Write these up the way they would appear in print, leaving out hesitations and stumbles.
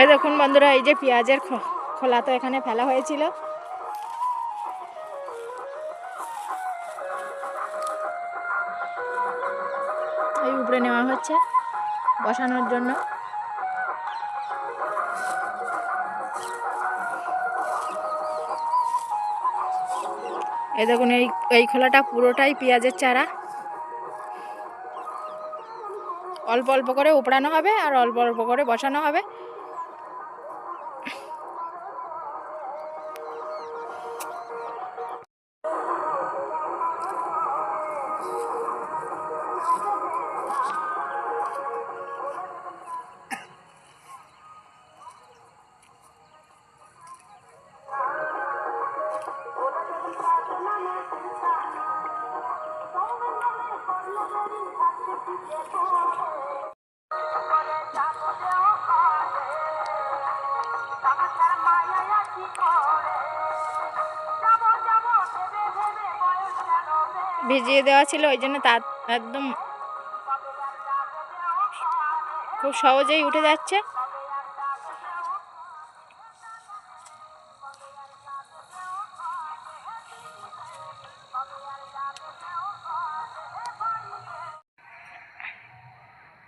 এই দেখুন বন্ধুরা, এই যে পেঁয়াজের খোলা তো এখানে ফেলা হয়েছিল, এই উপরে নেওয়া হচ্ছে বসানোর জন্য। এই দেখুন, এই খোলাটা পুরোটাই পেঁয়াজের চারা। অল্প অল্প করে উপড়ানো হবে আর অল্প অল্প করে বসানো হবে। ভিজিয়ে দেওয়া ছিল, ওই জন্য তার একদম খুব সহজেই উঠে যাচ্ছে।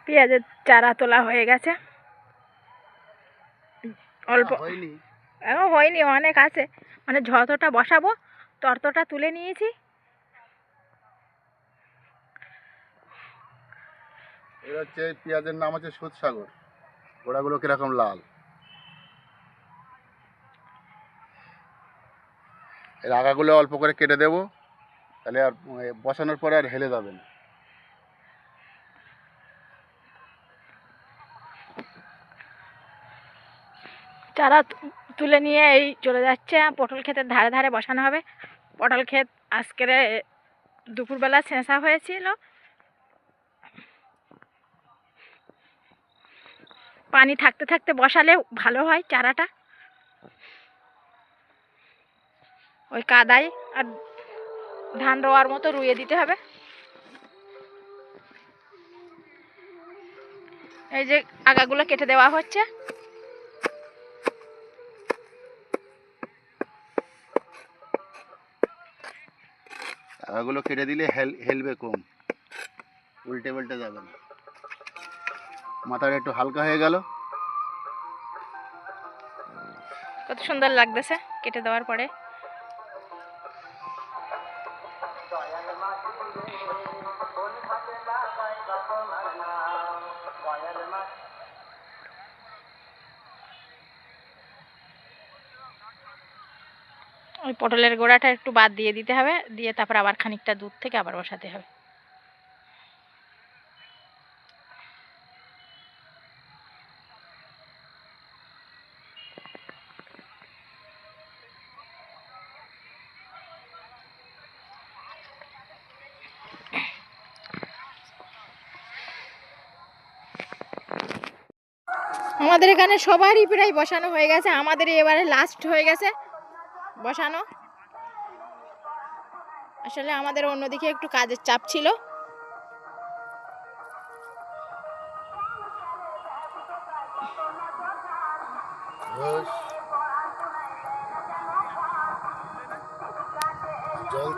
পেঁয়াজের চারা তোলা হয়ে গেছে, অল্প এখন হয়নি, অনেক আছে, মানে যতটা বসাবো ততটা তুলে নিয়েছি। এটা হচ্ছে পেঁয়াজের নাম হচ্ছে সুদসাগর। গোড়াগুলো কিরকম লাল। এর আগাগুলো অল্প করে কেটে দেবো, তাহলে আর বসানোর পরে আর হেলে যাবে না। চারা তুলে নিয়ে এই চলে যাচ্ছে পটল ক্ষেতের ধারে ধারে বসানো হবে। পটল ক্ষেত আজকের দুপুরবেলা ছেঁচা হয়েছিল, পানি থাকতে থাকতে বসালে ভালো হয় চারাটা। ওই কাদায় আর ধান রোয়ার মতো রুইয়ে দিতে হবে। এই যে আগাগুলো কেটে দেওয়া হচ্ছে। আগাগুলো কেটে দিলে হেলবে কম, উল্টে পাল্টে যাবে না। মাথাটা একটু হালকা হয়ে গেল। কত সুন্দর লাগতেছে কেটে দেওয়ার পরে। ওই পটলের গোড়াটা একটু বাদ দিয়ে দিতে হবে, দিয়ে তারপর আবার খানিকটা দুধ থেকে আবার বসাতে হবে। আমাদের এখানে সবারই প্রায় বসানো হয়ে গেছে, আমাদের এবারে লাস্ট হয়ে গেছে বসানো। আসলে আমাদের অন্যদিকে একটু কাজের চাপ ছিল। জল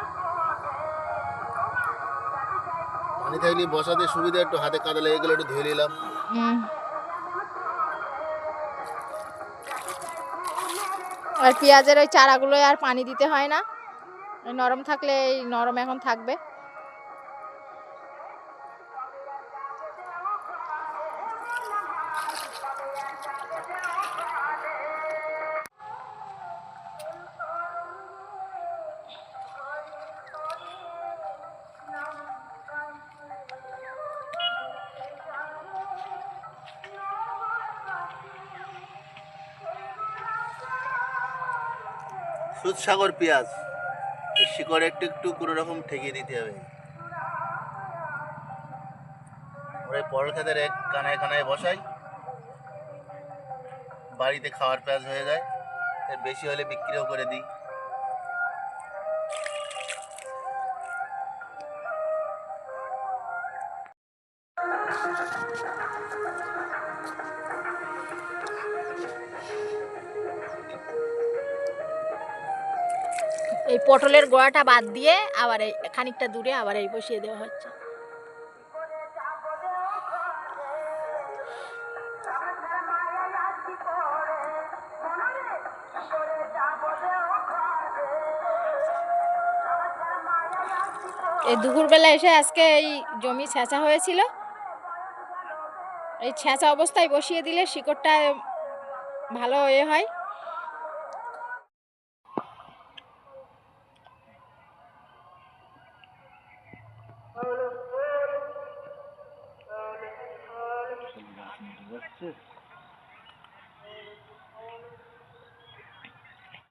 পানি থাকলে বসাতে সুবিধা, একটু হাতে কাদা লেগে গেলে একটু ধুয়ে নিলাম। আর পেঁয়াজের ওই চারাগুলোয় আর পানি দিতে হয় না, নরম থাকলে এই নরম এখন থাকবে। সুদসাগর পেঁয়াজ এই শিকড় একটু একটু কোনো রকম ঠেকিয়ে দিতে হবে। ওই পটল ক্ষেতের এক কানায় কানায় বসাই, বাড়িতে খাওয়ার পেঁয়াজ হয়ে যায়, এর বেশি হলে বিক্রিও করে দিই। এই পটলের গোড়াটা বাদ দিয়ে আবার এই খানিকটা দূরে আবার এই বসিয়ে দেওয়া হচ্ছে। এই দুপুরবেলা এসে আজকে এই জমি ছেঁচা হয়েছিল, এই ছেঁচা অবস্থায় বসিয়ে দিলে শিকড়টা ভালো হয়।